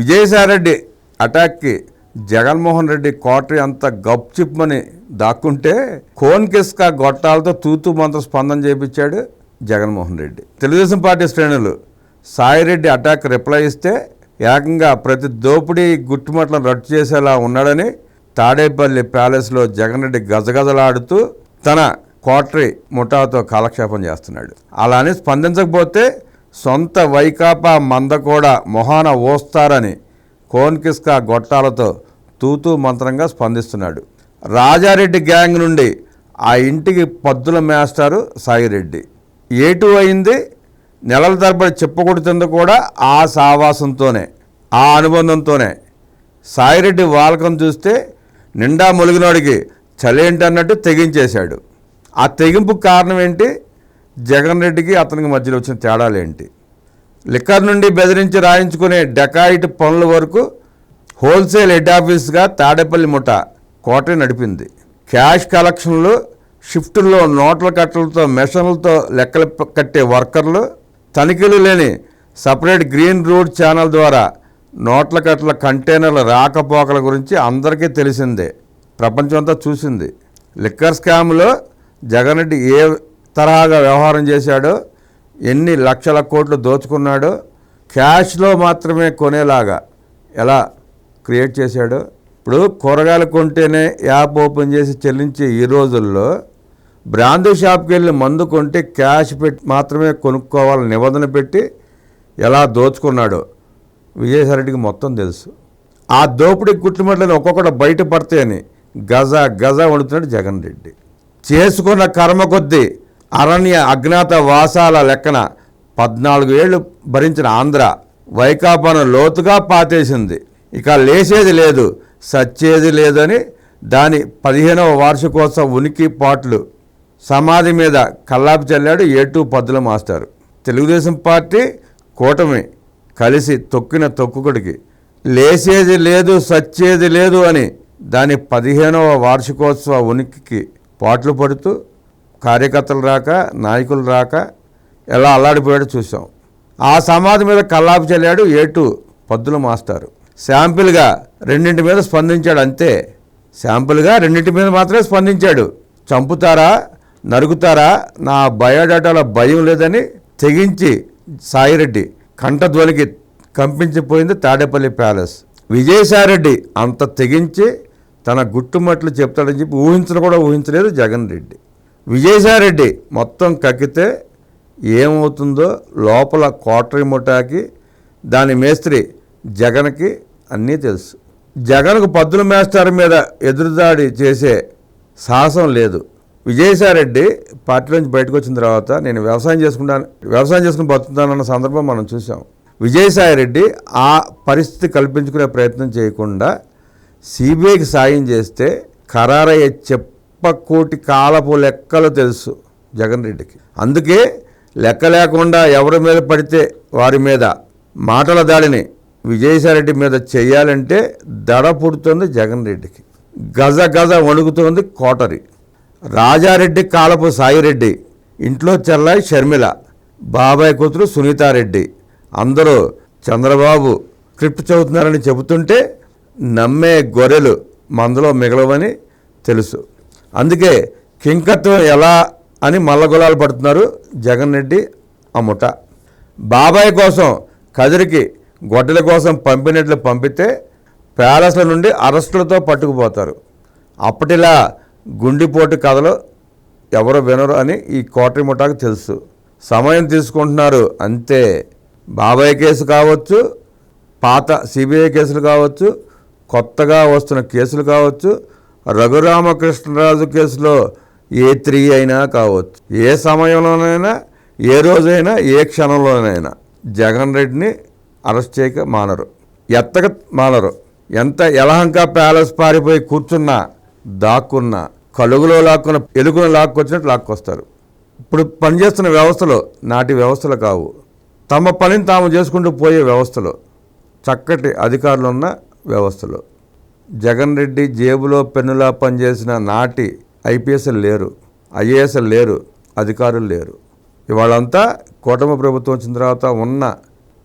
Vijayasai Reddy అటాక్కి Jaganmohan Reddy coterie అంతా గప్చిప్మని దాక్కుంటే cone కిస్కా గొట్టాలతో తూతూ మంత్ర స్పందన చేయించాడు జగన్మోహన్ రెడ్డి. తెలుగుదేశం పార్టీ శ్రేణులు సాయిరెడ్డి అటాక్ రిప్లై ఇస్తే ఏకంగా ప్రతి దోపిడీ గుట్టుమట్లను రద్దు చేసేలా ఉన్నాడని తాడేపల్లి ప్యాలెస్లో జగన్ రెడ్డి గజగజలాడుతూ తన కోటరీ ముఠాతో కాలక్షేపం చేస్తున్నాడు. అలానే స్పందించకపోతే సొంత వైకాపా మంద కూడా మొహాన ఓస్తారని కోన్ కిస్కా గొట్టాలతో తూతూ మంత్రంగా స్పందిస్తున్నాడు. రాజారెడ్డి గ్యాంగ్ నుండి ఆ ఇంటికి పద్దుల మేస్టారు సాయిరెడ్డి. ఏటు అయింది నెలల తరబడి చెప్పకూడుతుంది కూడా ఆ సావాసంతోనే, ఆ అనుబంధంతోనే. సాయిరెడ్డి వాలకం చూస్తే నిండా ములిగినోడికి చలేంటన్నట్టు తెగించేశాడు. ఆ తెగింపు కారణం ఏంటి? జగన్ రెడ్డికి అతనికి మధ్యలో వచ్చిన తేడాలేంటి? లిక్కర్ నుండి బెదిరించి రాయించుకునే డెకాయిట్ పనుల వరకు హోల్సేల్ హెడ్ ఆఫీస్గా తాడేపల్లి ముఠా కోటరీ నడిపింది. క్యాష్ కలెక్షన్లు, షిఫ్టుల్లో నోట్ల కట్టలతో మెషన్లతో లెక్కలు కట్టే వర్కర్లు, తనిఖీలు లేని సపరేట్ గ్రీన్ రూట్ ఛానల్ ద్వారా నోట్ల కట్టల కంటైనర్ల రాకపోకల గురించి అందరికీ తెలిసిందే, ప్రపంచమంతా చూసింది. లిక్కర్ స్కామ్లో జగన్ రెడ్డి ఏ తరహాగా వ్యవహారం చేశాడో, ఎన్ని లక్షల కోట్లు దోచుకున్నాడో, క్యాష్లో మాత్రమే కొనేలాగా ఎలా క్రియేట్ చేశాడో. ఇప్పుడు కూరగాయలు కొంటేనే యాప్ ఓపెన్ చేసి చెల్లించే ఈ రోజుల్లో బ్రాందీ షాప్కి వెళ్ళి మందు కొంటే క్యాష్ పెట్టి మాత్రమే కొనుక్కోవాలని నిబంధన పెట్టి ఎలా దోచుకున్నాడో విజయసాయిరెడ్డికి మొత్తం తెలుసు. ఆ దోపిడీ కుట్లుమట్లని ఒక్కొక్కటి బయటపడతాయని గజ గజ వండుతున్నాడు జగన్ రెడ్డి. చేసుకున్న కర్మ కొద్దీ అరణ్య అజ్ఞాత వాసాల లెక్కన 14 ఏళ్లు భరించిన ఆంధ్ర వైకాపాను లోతుగా పాతేసింది. ఇక లేచేది లేదు, సచ్చేది లేదని దాని 15వ వార్షికోత్సవ ఉనికి పాటలు సమాధి మీద కల్లాపి చల్లాడు ఏటూ పద్దుల మాస్టారు. తెలుగుదేశం పార్టీ కూటమి కలిసి తొక్కిన తొక్కుడికి లేచేది లేదు, సచ్చేది లేదు అని దాని 15వ వార్షికోత్సవ ఉనికికి పాటలు పడుతూ కార్యకర్తలు రాక, నాయకులు రాక ఎలా అల్లాడిపోయాడో చూసాం. ఆ సమాధి మీద కల్లాపి చల్లాడు ఏటూ పద్దుల మాస్టారు. శాంపిల్గా 2 మీద స్పందించాడు అంతే. శాంపుల్గా 2 మీద మాత్రమే స్పందించాడు. చంపుతారా, నరుకుతారా, నా బయోడాటాలో భయం లేదని తెగించి సాయిరెడ్డి కంఠధ్వనికి కంపించిపోయింది తాడేపల్లి ప్యాలెస్. విజయసాయిరెడ్డి అంత తెగించి తన గుట్టుమట్లు చెప్తాడని చెప్పి ఊహించను కూడా ఊహించలేదు జగన్ రెడ్డి. విజయసాయిరెడ్డి మొత్తం కక్కితే ఏమవుతుందో లోపల కోటరీ ముఠాకి, దాని మేస్త్రి జగన్కి అన్నీ తెలుసు. జగన్కు పద్దుల మేస్టార్ మీద ఎదురుదాడి చేసే సాహసం లేదు. విజయసాయిరెడ్డి పార్టీ నుంచి బయటకు వచ్చిన తర్వాత నేను వ్యవసాయం చేసుకుని బతుకుతానన్న సందర్భం మనం చూసాం. విజయసాయిరెడ్డి ఆ పరిస్థితి కల్పించుకునే ప్రయత్నం చేయకుండా సిబిఐకి సాయం చేస్తే ఖరారయ్యే చెప్పకోటి కాలపు లెక్కలు తెలుసు జగన్ రెడ్డికి. అందుకే లెక్క లేకుండా ఎవరి మీద పడితే వారి మీద మాటల దాడిని విజయసాయిరెడ్డి మీద చేయాలంటే దడ పుడుతుంది జగన్ రెడ్డికి. గజ గజ వణుకుతోంది కోటరీ. రాజారెడ్డి కాలపు సాయిరెడ్డి, ఇంట్లో చెల్లాయి షర్మిల, బాబాయ్ కూతురు సునీతారెడ్డి అందరూ చంద్రబాబు స్క్రిప్ట్ చదువుతున్నారని చెబుతుంటే నమ్మే గొర్రెలు మందలో మిగలవని తెలుసు. అందుకే కింకత్వం ఎలా అని మల్లగొలాలు పడుతున్నారు జగన్ రెడ్డి అమ్ముట. బాబాయ్ కోసం కదిరికి గొడ్డల కోసం పంపినట్లు పంపితే ప్యాలెస్ల నుండి అరెస్టులతో పట్టుకుపోతారు. అప్పటిలా గుండిపోటు కథలు ఎవరు వినరు అని ఈ కోటరీ ముఠాకు తెలుసు. సమయం తీసుకుంటున్నారు అంతే. బాబాయ్ కేసు కావచ్చు, పాత సిబిఐ కేసులు కావచ్చు, కొత్తగా వస్తున్న కేసులు కావచ్చు, రఘురామకృష్ణరాజు కేసులో ఏ3 అయినా కావచ్చు, ఏ సమయంలోనైనా, ఏ రోజైనా, ఏ క్షణంలోనైనా జగన్ రెడ్డిని అరెస్ట్ చేయక మానరు, ఎత్తక మానరు. ఎంత యలహంక ప్యాలెస్ పారిపోయి కూర్చున్నా, దాక్కున్నా, కలుగులో లాక్కున్న ఎలుగును లాక్కొచ్చినట్టు లాక్కొస్తారు. ఇప్పుడు పనిచేస్తున్న వ్యవస్థలో నాటి వ్యవస్థలు కావు, తమ పనిని తాము చేసుకుంటూ పోయే వ్యవస్థలో, చక్కటి అధికారులు ఉన్న వ్యవస్థలో. జగన్ రెడ్డి జేబులో పెన్నులా పనిచేసిన నాటి ఐపీఎస్లు లేరు, ఐఏఎస్లు లేరు, అధికారులు లేరు. ఇవాళంతా కూటమి ప్రభుత్వం వచ్చిన తర్వాత ఉన్న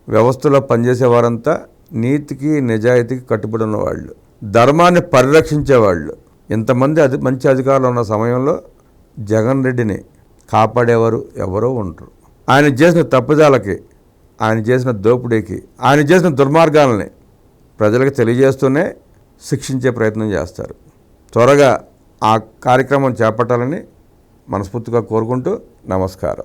వ్యవస్థలో పనిచేసేవారంతా నీతికి నిజాయితీకి కట్టుబడి ఉన్నవాళ్ళు, ధర్మాన్ని పరిరక్షించేవాళ్ళు, ఇంతమంది మంచి అధికారులు ఉన్న సమయంలో జగన్ రెడ్డిని కాపాడేవారు ఎవరో ఉండరు. ఆయన చేసిన తప్పుదాలకి, ఆయన చేసిన దోపిడీకి, ఆయన చేసిన దుర్మార్గాలని ప్రజలకు తెలియజేస్తూనే శిక్షించే ప్రయత్నం చేస్తారు. త్వరగా ఆ కార్యక్రమం చేపట్టాలని మనస్ఫూర్తిగా కోరుకుంటూ నమస్కారం.